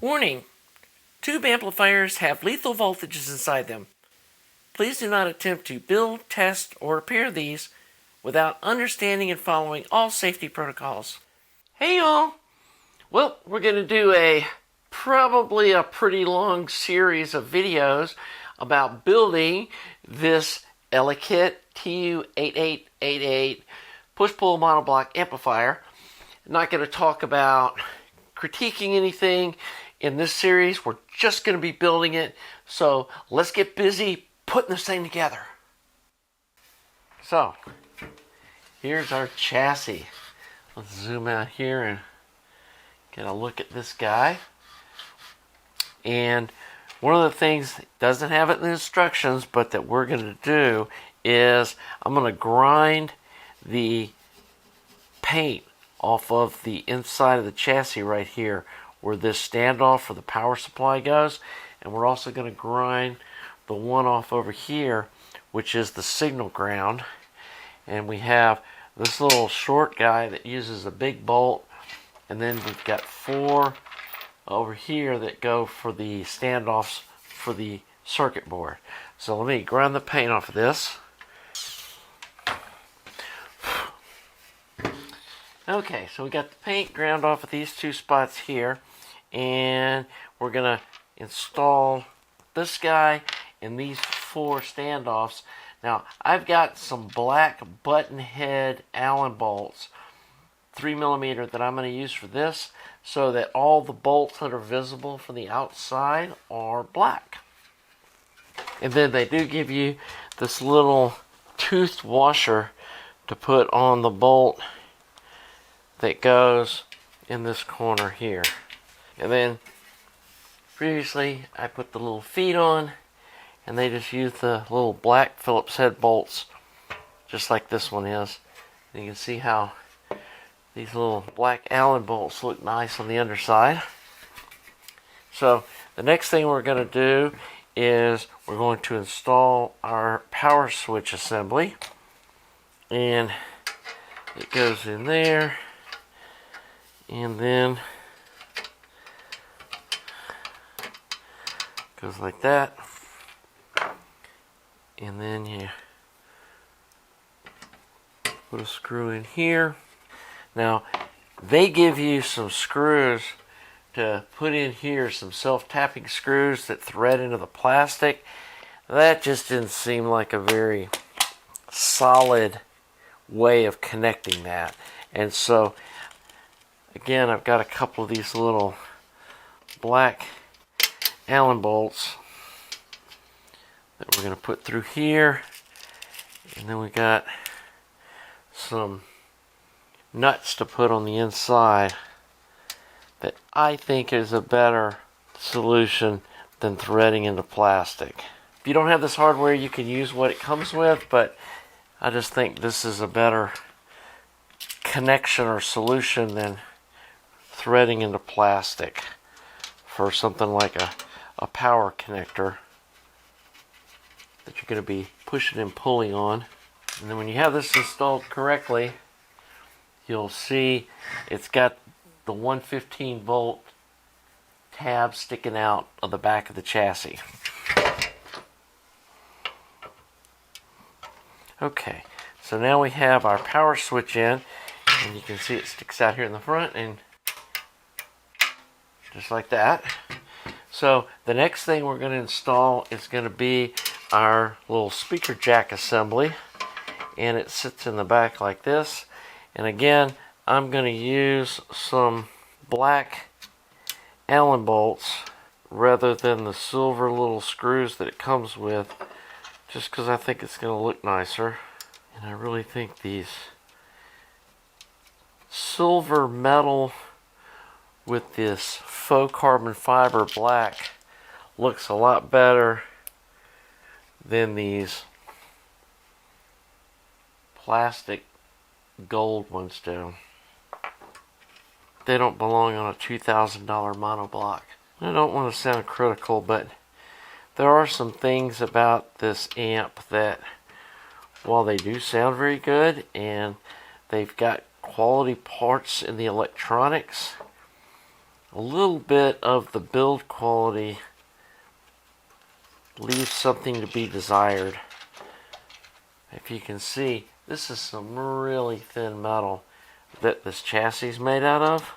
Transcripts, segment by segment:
Warning: tube amplifiers have lethal voltages inside them. Please do not attempt to build, test, or repair these without understanding and following all safety protocols. Hey y'all! Well, we're going to do probably a pretty long series of videos about building this Elekit TU-8888 push-pull monoblock amplifier. I'm not going to talk about critiquing anything in this series. We're just going to be building it. So let's get busy putting this thing together. So here's our chassis. Let's zoom out here and get a look at this guy. And one of the things that doesn't have it in the instructions, but that we're going to do is I'm going to grind the paint off of the inside of the chassis right here where this standoff for the power supply goes, and we're also going to grind the one off over here which is the signal ground. And we have this little short guy that uses a big bolt, and then we've got 4 over here that go for the standoffs for the circuit board. So let me grind the paint off of this. Okay, so we got the paint ground off of these 2 spots here, and we're going to install this guy and these 4 standoffs. Now, I've got some black button head Allen bolts, 3mm, that I'm going to use for this, so that all the bolts that are visible from the outside are black. And then they do give you this little toothed washer to put on the bolt that goes in this corner here. And then previously I put the little feet on, and they just use the little black Phillips head bolts just like this one is. And you can see how these little black Allen bolts look nice on the underside. So the next thing we're going to do is we're going to install our power switch assembly, and it goes in there, and then goes like that, and then you put a screw in here. Now they give you some screws to put in here, some self-tapping screws that thread into the plastic. That just didn't seem like a very solid way of connecting that. And so again, I've got a couple of these little black Allen bolts that we're going to put through here, and then we got some nuts to put on the inside that I think is a better solution than threading into plastic. If you don't have this hardware, you can use what it comes with, but I just think this is a better connection or solution than threading into plastic for something like a power connector that you're going to be pushing and pulling on. And then when you have this installed correctly, you'll see it's got the 115 volt tab sticking out of the back of the chassis. Okay, so now we have our power switch in, and you can see it sticks out here in the front, and just like that. So the next thing we're going to install is going to be our little speaker jack assembly, and it sits in the back like this. And again, I'm going to use some black Allen bolts rather than the silver little screws that it comes with, just because I think it's going to look nicer. And I really think these silver metal with this faux carbon fiber black looks a lot better than these plastic gold ones do. They don't belong on a $2,000 monoblock. I don't want to sound critical, but there are some things about this amp that, while they do sound very good and they've got quality parts in the electronics, a little bit of the build quality leaves something to be desired. If you can see, this is some really thin metal that this chassis is made out of.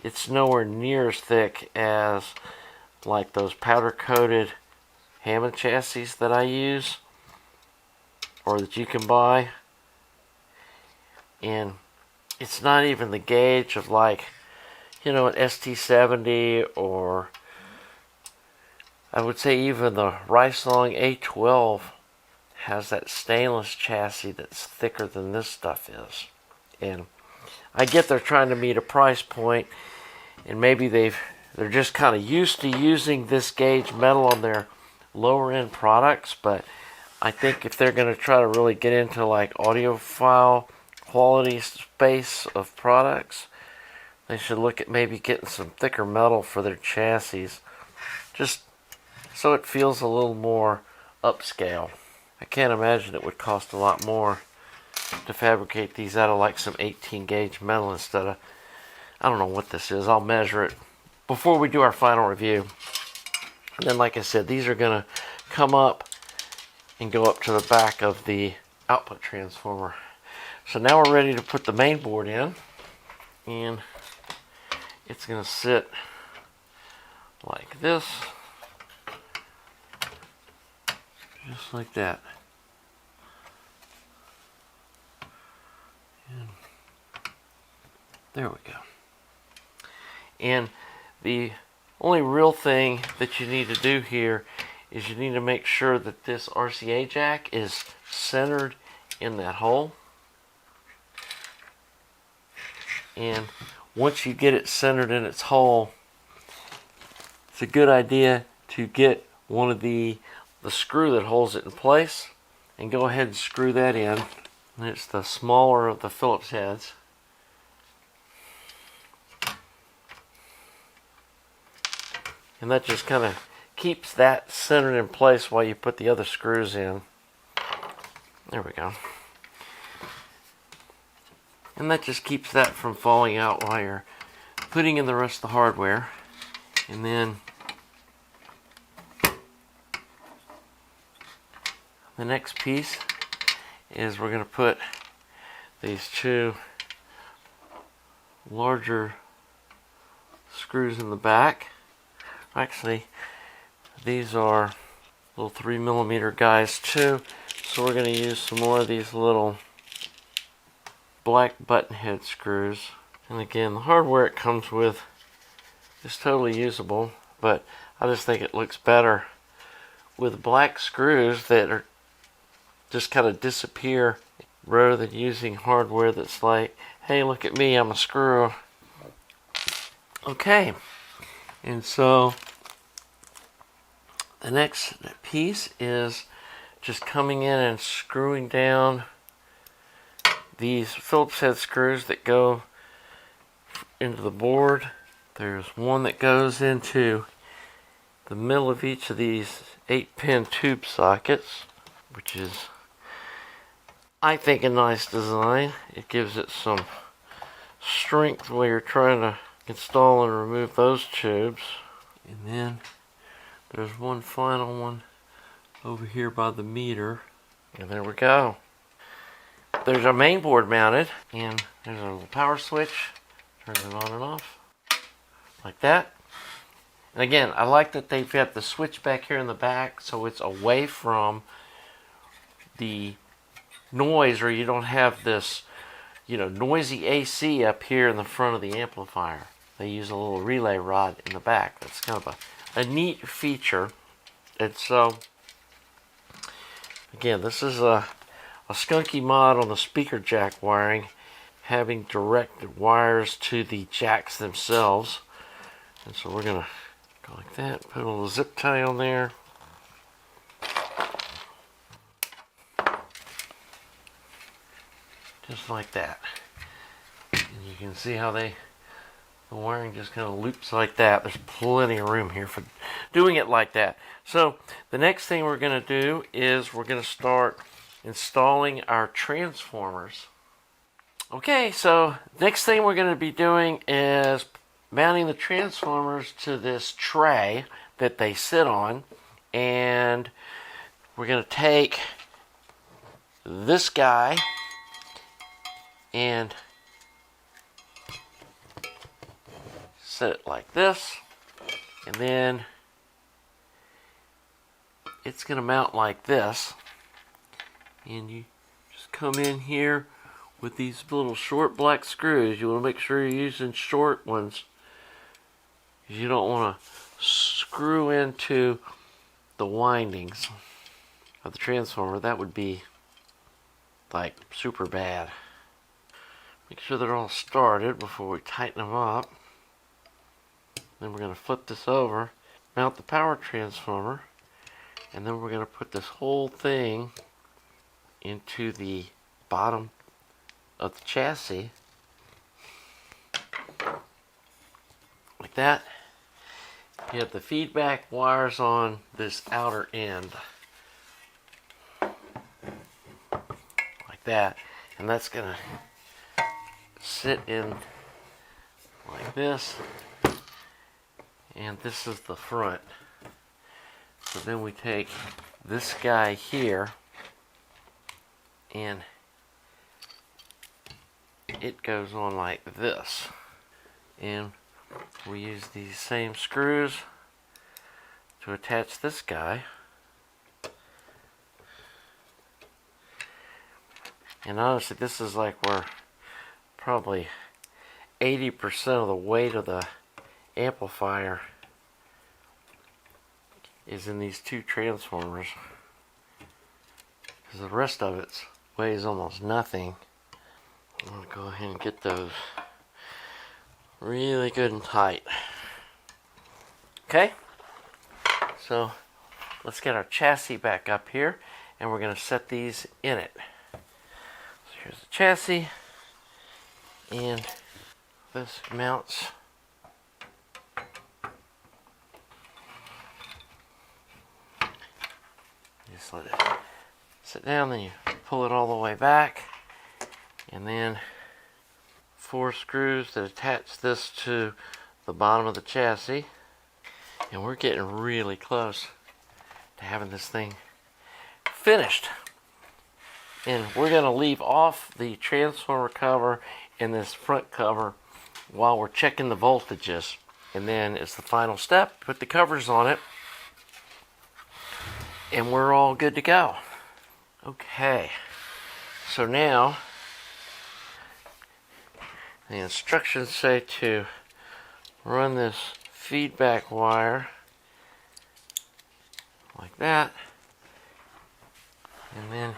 It's nowhere near as thick as like those powder coated Hammond chassis that I use or that you can buy. And it's not even the gauge of like, you know, an ST70 or I would say even the Ricelong A12 has that stainless chassis that's thicker than this stuff is. And I get they're trying to meet a price point, and maybe they're just kind of used to using this gauge metal on their lower end products, but I think if they're going to try to really get into like audiophile quality space of products, they should look at maybe getting some thicker metal for their chassis, just so it feels a little more upscale. I can't imagine it would cost a lot more to fabricate these out of like some 18 gauge metal instead of, I don't know what this is. I'll measure it before we do our final review. And then, like I said, these are going to come up and go up to the back of the output transformer. So now we're ready to put the main board in, and it's going to sit like this, just like that. And there we go. And the only real thing that you need to do here is you need to make sure that this RCA jack is centered in that hole. And once you get it centered in its hole, it's a good idea to get one of the screw that holds it in place and go ahead and screw that in. And it's the smaller of the Phillips heads. And that just kind of keeps that centered in place while you put the other screws in. There we go. And that just keeps that from falling out while you're putting in the rest of the hardware. And then the next piece is we're going to put these two larger screws in the back. Actually, these are little 3mm guys too, so we're going to use some more of these little black button head screws. And again, the hardware it comes with is totally usable, but I just think it looks better with black screws that are just kind of disappear rather than using hardware that's like, hey, look at me, I'm a screw. Okay, and so the next piece is just coming in and screwing down these Phillips head screws that go into the board. There's one that goes into the middle of each of these 8-pin tube sockets, which is, I think, a nice design. It gives it some strength while you're trying to install and remove those tubes. And then there's one final one over here by the meter. And there we go. There's our main board mounted, and there's a little power switch. Turns it on and off like that. And again, I like that they've got the switch back here in the back so it's away from the noise, or you don't have this, noisy AC up here in the front of the amplifier. They use a little relay rod in the back. That's kind of a neat feature. And so, again, this is a skunky mod on the speaker jack wiring, having directed wires to the jacks themselves. And so we're going to go like that, put a little zip tie on there. Just like that. And you can see how the wiring just kind of loops like that. There's plenty of room here for doing it like that. So the next thing we're going to do is we're going to start installing our transformers. Okay, so next thing we're going to be doing is mounting the transformers to this tray that they sit on, and we're going to take this guy and set it like this, and then it's going to mount like this, and you just come in here with these little short black screws. You want to make sure you're using short ones. You don't want to screw into the windings of the transformer. That would be like super bad. Make sure they're all started before we tighten them up. Then we're going to flip this over, mount the power transformer, and then we're going to put this whole thing into the bottom of the chassis like that. You have the feedback wires on this outer end like that, and that's gonna sit in like this, and this is the front. So then we take this guy here, and it goes on like this, and we use these same screws to attach this guy, and honestly this is like where probably 80% of the weight of the amplifier is in these two transformers, because the rest of it weighs almost nothing. I'm going to go ahead and get those really good and tight. Okay, so let's get our chassis back up here, and we're going to set these in it. So here's the chassis, and this mounts just let it sit down, then you pull it all the way back, and then 4 screws that attach this to the bottom of the chassis, and we're getting really close to having this thing finished. And we're going to leave off the transformer cover and this front cover while we're checking the voltages, and then it's the final step. Put the covers on it, and we're all good to go. Okay, so now the instructions say to run this feedback wire like that, and then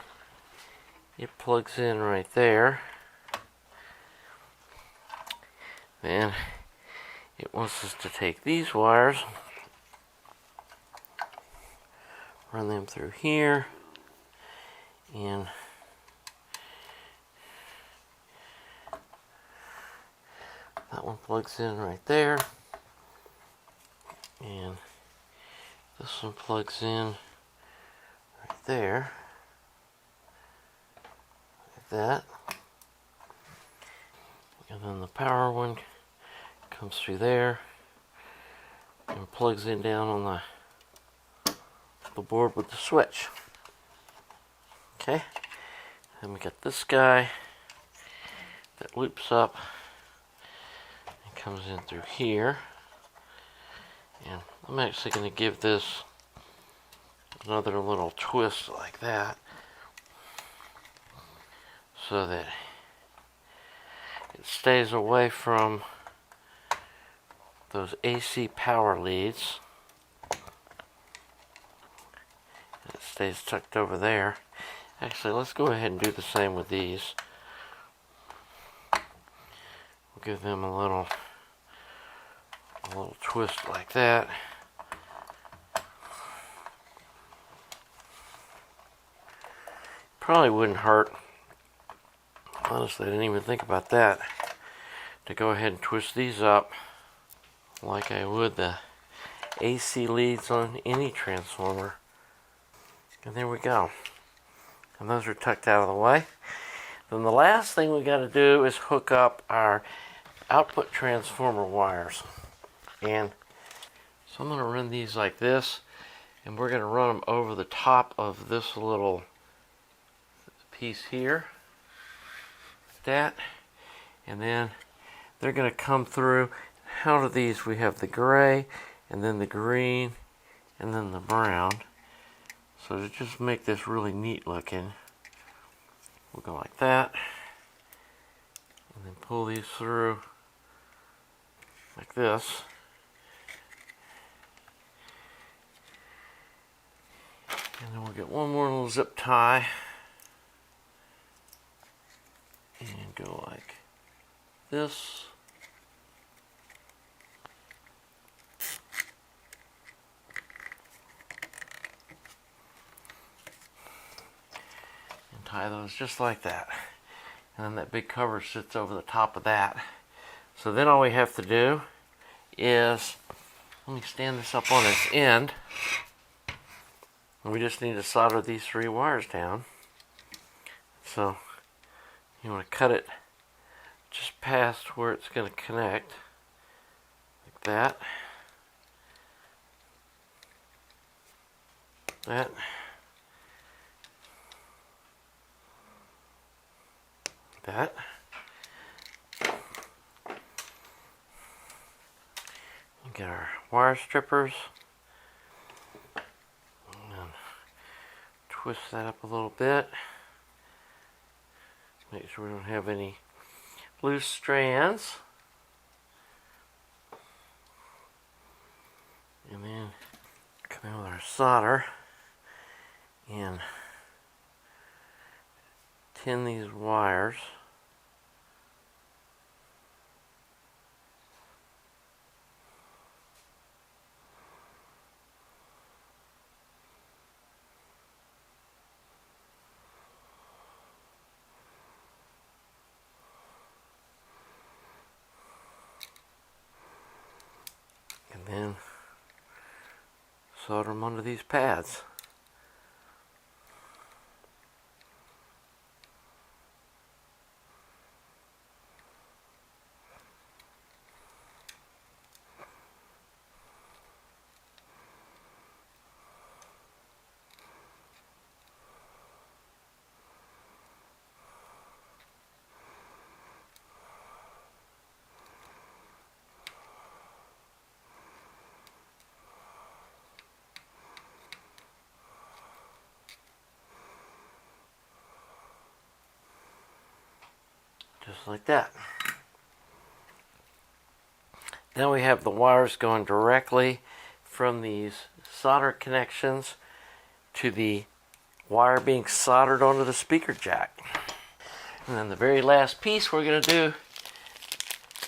it plugs in right there. Then it wants us to take these wires, run them through here, and that one plugs in right there, and this one plugs in right there, like that, and then the power one comes through there and plugs in down on the board with the switch. Okay, then we got this guy that loops up and comes in through here, and I'm actually going to give this another little twist like that so that it stays away from those AC power leads. It stays tucked over there. Actually, let's go ahead and do the same with these. We'll give them a little twist like that. Probably wouldn't hurt. Honestly, I didn't even think about that. To go ahead and twist these up like I would the AC leads on any transformer. And there we go. And those are tucked out of the way. Then the last thing we got to do is hook up our output transformer wires. And so I'm going to run these like this, and we're going to run them over the top of this little piece here, like that, and then they're going to come through. Out of these we have the gray, and then the green, and then the brown. So to just make this really neat looking, we'll go like that, and then pull these through like this. And then we'll get one more little zip tie and go like this. And tie those just like that. And then that big cover sits over the top of that. So then all we have to do is, let me stand this up on its end. And we just need to solder these 3 wires down. So you want to cut it just past where it's going to connect, like that. That. That. Get our wire strippers. Twist that up a little bit. Make sure we don't have any loose strands. And then come in with our solder and tin these wires. And then solder them onto these pads. Just like that. Now we have the wires going directly from these solder connections to the wire being soldered onto the speaker jack. And then the very last piece we're going to do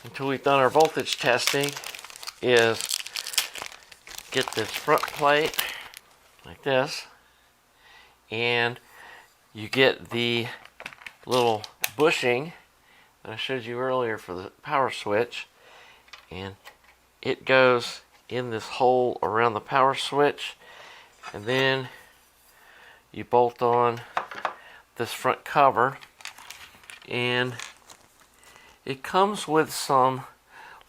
until we've done our voltage testing is get this front plate like this, and you get the little bushing that I showed you earlier for the power switch, and it goes in this hole around the power switch, and then you bolt on this front cover, and it comes with some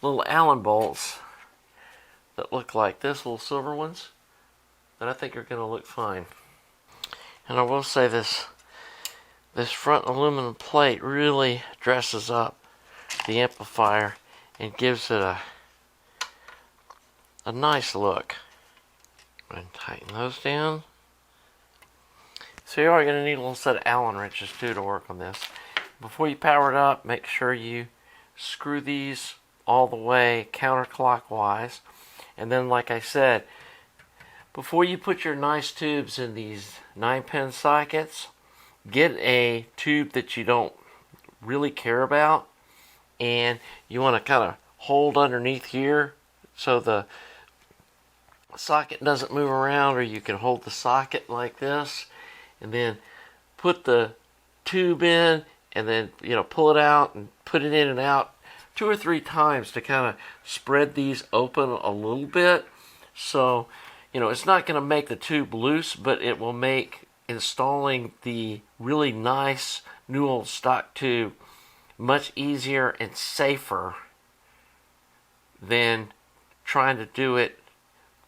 little Allen bolts that look like this, little silver ones, that I think are going to look fine. And I will say this front aluminum plate really dresses up the amplifier and gives it a nice look. And tighten those down. So you are going to need a little set of Allen wrenches too to work on this. Before you power it up, make sure you screw these all the way counterclockwise. And then, like I said, before you put your nice tubes in these 9-pin sockets, get a tube that you don't really care about, and you want to kind of hold underneath here so the socket doesn't move around, or you can hold the socket like this and then put the tube in, and then pull it out and put it in and out 2 or 3 times to kind of spread these open a little bit. So it's not going to make the tube loose, but it will make installing the really nice new old stock tube much easier and safer than trying to do it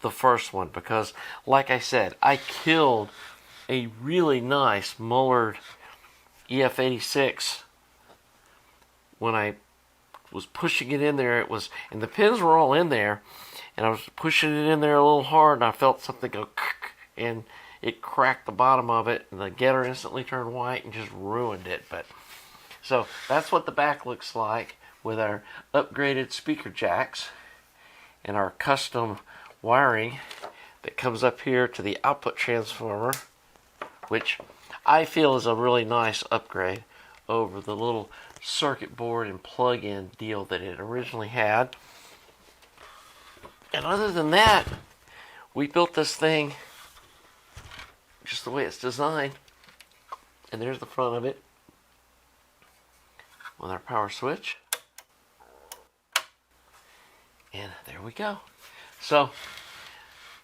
the first one, because like I said, I killed a really nice mullered EF86 when I was pushing it in there. It was, and the pins were all in there, and I was pushing it in there a little hard, and I felt something go and it cracked the bottom of it, and the getter instantly turned white and just ruined it. But so that's what the back looks like with our upgraded speaker jacks and our custom wiring that comes up here to the output transformer, which I feel is a really nice upgrade over the little circuit board and plug-in deal that it originally had. And other than that, we built this thing just the way it's designed. And there's the front of it with our power switch. And there we go. So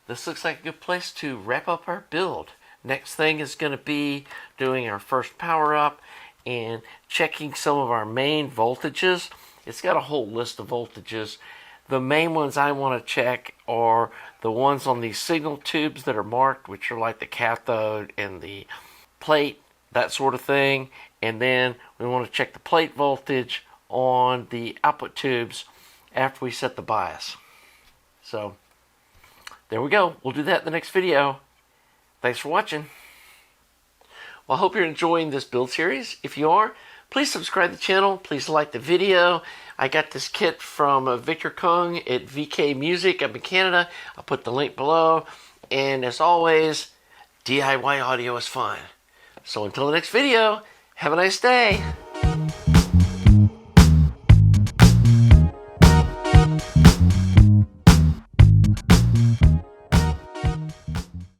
this looks like a good place to wrap up our build. Next thing is going to be doing our first power up and checking some of our main voltages. It's got a whole list of voltages. The main ones I want to check are the ones on these signal tubes that are marked, which are like the cathode and the plate, that sort of thing. And then we want to check the plate voltage on the output tubes after we set the bias. So there we go. We'll do that in the next video. Thanks for watching. Well, I hope you're enjoying this build series. If you are, please subscribe to the channel. Please like the video. I got this kit from Victor Kung at VK Music up in Canada. I'll put the link below. And as always, DIY audio is fun. So until the next video, have a nice day.